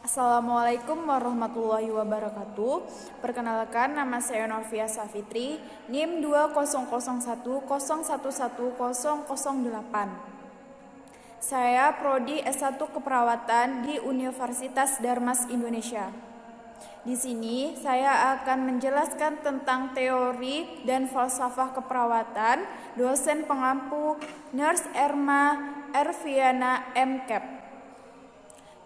Assalamualaikum warahmatullahi wabarakatuh. Perkenalkan, nama saya Novia Safitri, NIM 2001011008. Saya prodi S1 Keperawatan di Universitas Darmas Indonesia. Di sini saya akan menjelaskan tentang teori dan falsafah keperawatan dosen pengampu Nurse Erma Erviana MCap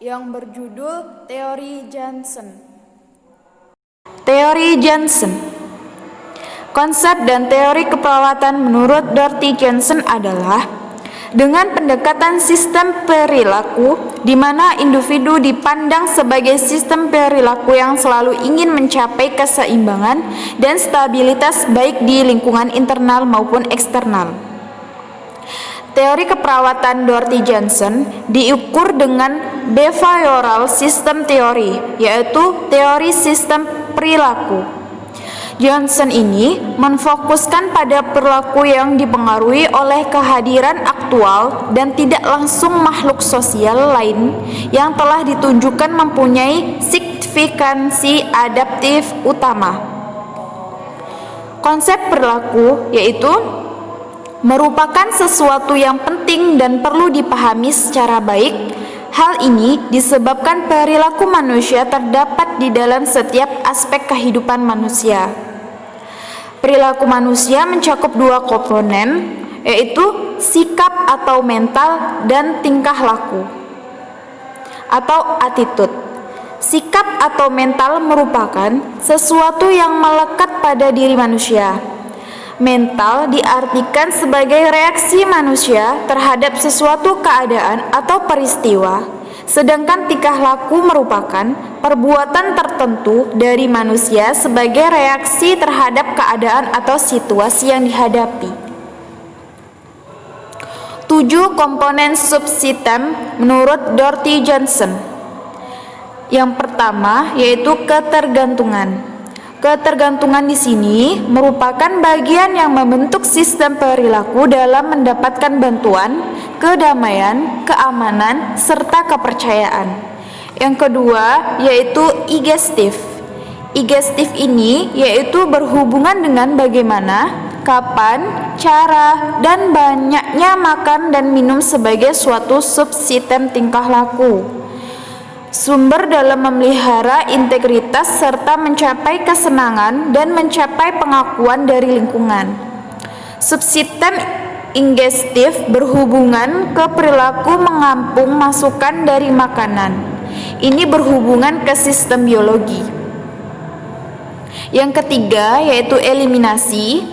yang berjudul Teori Janssen. Teori Janssen. Konsep dan teori keperawatan menurut Dorothy Janssen adalah dengan pendekatan sistem perilaku di mana individu dipandang sebagai sistem perilaku yang selalu ingin mencapai keseimbangan dan stabilitas baik di lingkungan internal maupun eksternal. Teori keperawatan Dorothy Janssen diukur dengan behavioral system theory, yaitu teori sistem perilaku. Janssen ini memfokuskan pada perilaku yang dipengaruhi oleh kehadiran aktual dan tidak langsung makhluk sosial lain yang telah ditunjukkan mempunyai signifikansi adaptif utama. Konsep perilaku yaitu merupakan sesuatu yang penting dan perlu dipahami secara baik. Hal ini disebabkan perilaku manusia terdapat di dalam setiap aspek kehidupan manusia. Perilaku manusia mencakup dua komponen, yaitu sikap atau mental dan tingkah laku atau attitude. Sikap atau mental merupakan sesuatu yang melekat pada diri manusia. Mental diartikan sebagai reaksi manusia terhadap sesuatu keadaan atau peristiwa, sedangkan tingkah laku merupakan perbuatan tertentu dari manusia sebagai reaksi terhadap keadaan atau situasi yang dihadapi. 7 komponen subsistem menurut Dorothy Janssen. Yang pertama yaitu ketergantungan. Ketergantungan di sini merupakan bagian yang membentuk sistem perilaku dalam mendapatkan bantuan, kedamaian, keamanan, serta kepercayaan. Yang kedua yaitu igestif. Igestif ini yaitu berhubungan dengan bagaimana, kapan, cara, dan banyaknya makan dan minum sebagai suatu subsistem tingkah laku. Sumber dalam memelihara integritas serta mencapai kesenangan dan mencapai pengakuan dari lingkungan. Subsistem ingestif berhubungan ke perilaku mengampung masukan dari makanan. Ini berhubungan ke sistem biologi. Yang ketiga yaitu eliminasi.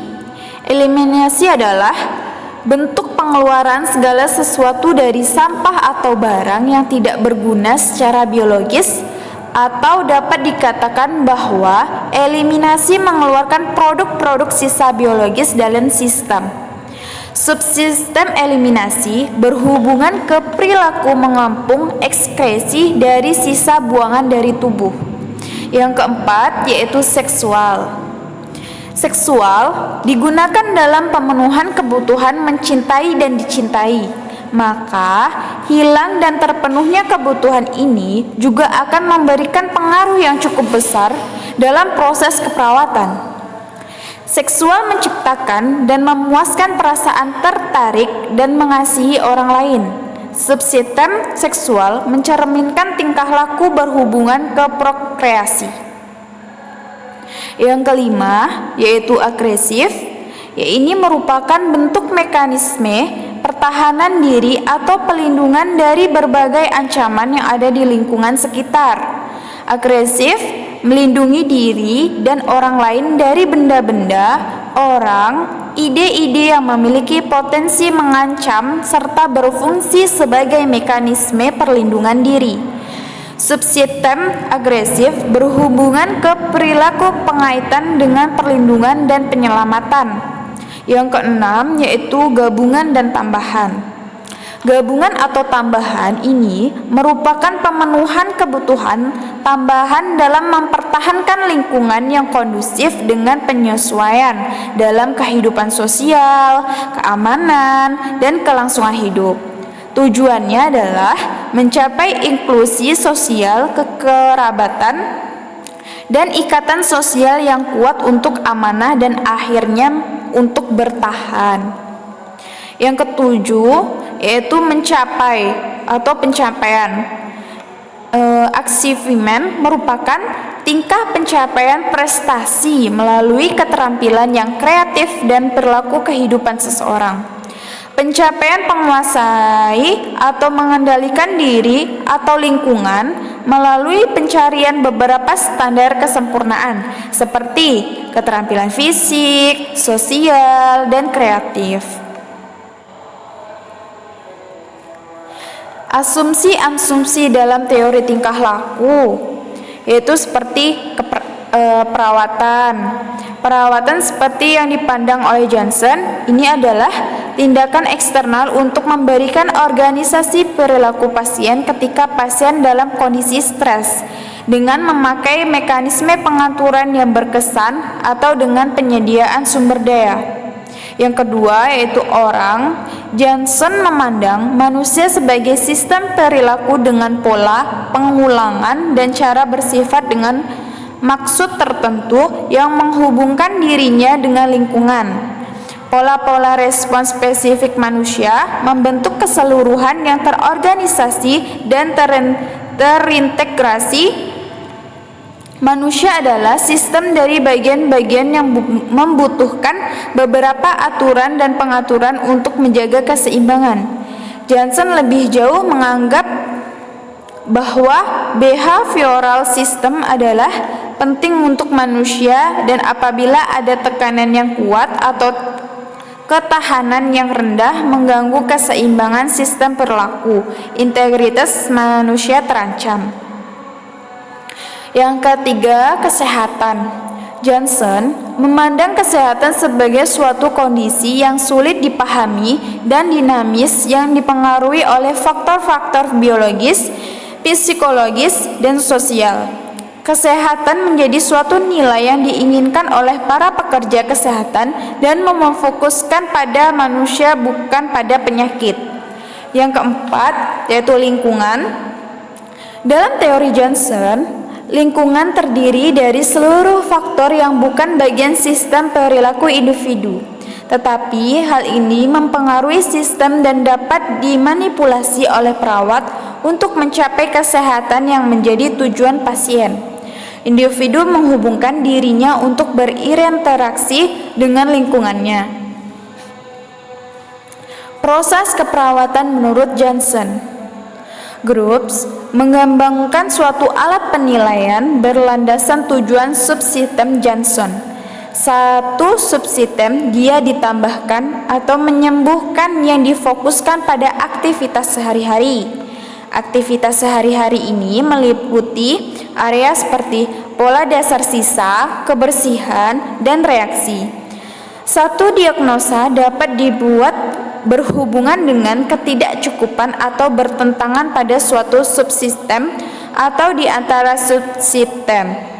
Eliminasi adalah bentuk pengeluaran segala sesuatu dari sampah atau barang yang tidak berguna secara biologis, atau dapat dikatakan bahwa eliminasi mengeluarkan produk-produk sisa biologis dalam sistem. Subsistem eliminasi berhubungan ke perilaku mengampung ekskresi dari sisa buangan dari tubuh. Yang keempat yaitu seksual. Seksual digunakan dalam pemenuhan kebutuhan mencintai dan dicintai. Maka, hilang dan terpenuhnya kebutuhan ini juga akan memberikan pengaruh yang cukup besar dalam proses keperawatan. Seksual menciptakan dan memuaskan perasaan tertarik dan mengasihi orang lain. Subsistem seksual mencerminkan tingkah laku berhubungan ke prokreasi. Yang kelima yaitu agresif. Ini merupakan bentuk mekanisme pertahanan diri atau pelindungan dari berbagai ancaman yang ada di lingkungan sekitar. Agresif melindungi diri dan orang lain dari benda-benda, orang, ide-ide yang memiliki potensi mengancam serta berfungsi sebagai mekanisme perlindungan diri. Subsistem agresif berhubungan ke perilaku pengaitan dengan perlindungan dan penyelamatan. Yang keenam yaitu gabungan dan tambahan. Gabungan atau tambahan ini merupakan pemenuhan kebutuhan tambahan dalam mempertahankan lingkungan yang kondusif dengan penyesuaian dalam kehidupan sosial, keamanan, dan kelangsungan hidup. Tujuannya adalah mencapai inklusi sosial, kekerabatan, dan ikatan sosial yang kuat untuk amanah dan akhirnya untuk bertahan. Yang ketujuh yaitu mencapai atau pencapaian. Achievement merupakan tingkah pencapaian prestasi melalui keterampilan yang kreatif dan perilaku kehidupan seseorang. Pencapaian menguasai atau mengendalikan diri atau lingkungan melalui pencarian beberapa standar kesempurnaan seperti keterampilan fisik, sosial, dan kreatif. Asumsi-asumsi dalam teori tingkah laku yaitu seperti perawatan. Perawatan seperti yang dipandang oleh Johnson ini adalah tindakan eksternal untuk memberikan organisasi perilaku pasien ketika pasien dalam kondisi stres dengan memakai mekanisme pengaturan yang berkesan atau dengan penyediaan sumber daya. Yang kedua yaitu orang. Johnson memandang manusia sebagai sistem perilaku dengan pola, pengulangan, dan cara bersifat dengan maksud tertentu yang menghubungkan dirinya dengan lingkungan. Pola-pola respons spesifik manusia membentuk keseluruhan yang terorganisasi dan terintegrasi. Manusia adalah sistem dari bagian-bagian yang membutuhkan beberapa aturan dan pengaturan untuk menjaga keseimbangan. Johnson lebih jauh menganggap bahwa behavioral system adalah penting untuk manusia dan apabila ada tekanan yang kuat atau ketahanan yang rendah mengganggu keseimbangan sistem perilaku, integritas manusia terancam. Yang ketiga, kesehatan. Johnson memandang kesehatan sebagai suatu kondisi yang sulit dipahami dan dinamis yang dipengaruhi oleh faktor-faktor biologis, psikologis, dan sosial. Kesehatan menjadi suatu nilai yang diinginkan oleh para pekerja kesehatan dan memfokuskan pada manusia bukan pada penyakit. Yang keempat, yaitu lingkungan. Dalam teori Johnson, lingkungan terdiri dari seluruh faktor yang bukan bagian sistem perilaku individu, tetapi hal ini mempengaruhi sistem dan dapat dimanipulasi oleh perawat untuk mencapai kesehatan yang menjadi tujuan pasien. Individu menghubungkan dirinya untuk berinteraksi dengan lingkungannya. Proses keperawatan menurut Johnson. Groups mengembangkan suatu alat penilaian berlandasan tujuan subsistem Johnson. Satu subsistem dia ditambahkan atau menyembuhkan yang difokuskan pada aktivitas sehari-hari. Aktivitas sehari-hari ini meliputi area seperti pola dasar sisa, kebersihan, dan reaksi. Satu diagnosa dapat dibuat berhubungan dengan ketidakcukupan atau bertentangan pada suatu subsistem atau di antara subsistem.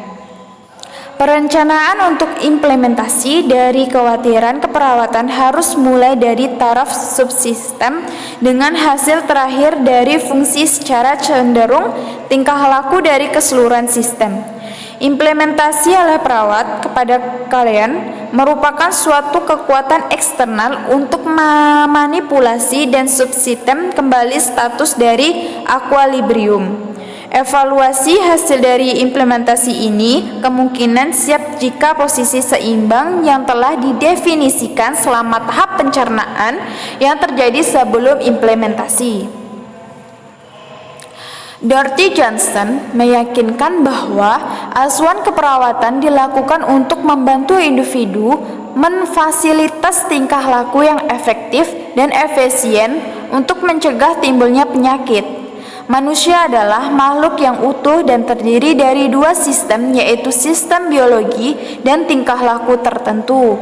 Perencanaan untuk implementasi dari kekhawatiran keperawatan harus mulai dari taraf subsistem dengan hasil terakhir dari fungsi secara cenderung tingkah laku dari keseluruhan sistem. Implementasi oleh perawat kepada kalian merupakan suatu kekuatan eksternal untuk memanipulasi dan subsistem kembali status dari equilibrium. Evaluasi hasil dari implementasi ini kemungkinan siap jika posisi seimbang yang telah didefinisikan selama tahap pencernaan yang terjadi sebelum implementasi. Dorothy Johnson meyakinkan bahwa asuhan keperawatan dilakukan untuk membantu individu memfasilitas tingkah laku yang efektif dan efisien untuk mencegah timbulnya penyakit. Manusia adalah makhluk yang utuh dan terdiri dari dua sistem, yaitu sistem biologi dan tingkah laku tertentu.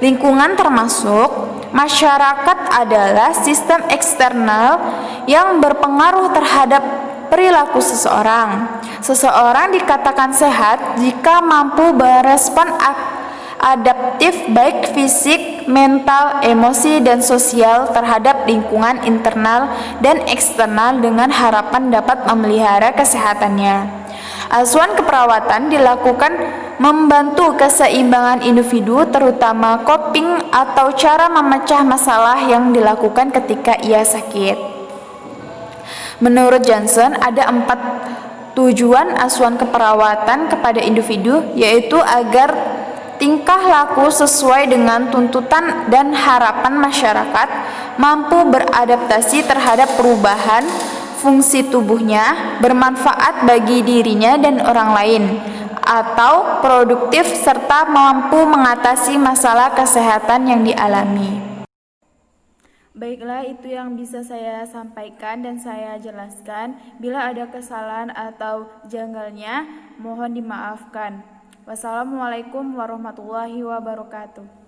Lingkungan termasuk masyarakat adalah sistem eksternal yang berpengaruh terhadap perilaku seseorang. Seseorang dikatakan sehat jika mampu berespon adaptif baik fisik, mental, emosi, dan sosial terhadap lingkungan internal dan eksternal dengan harapan dapat memelihara kesehatannya. Asuhan keperawatan dilakukan membantu keseimbangan individu, terutama coping atau cara memecah masalah yang dilakukan ketika ia sakit. Menurut Johnson, ada 4 tujuan asuhan keperawatan kepada individu, yaitu agar tingkah laku sesuai dengan tuntutan dan harapan masyarakat, mampu beradaptasi terhadap perubahan fungsi tubuhnya, bermanfaat bagi dirinya dan orang lain, atau produktif serta mampu mengatasi masalah kesehatan yang dialami. Baiklah, itu yang bisa saya sampaikan dan saya jelaskan. Bila ada kesalahan atau janggalnya, mohon dimaafkan. Wassalamualaikum warahmatullahi wabarakatuh.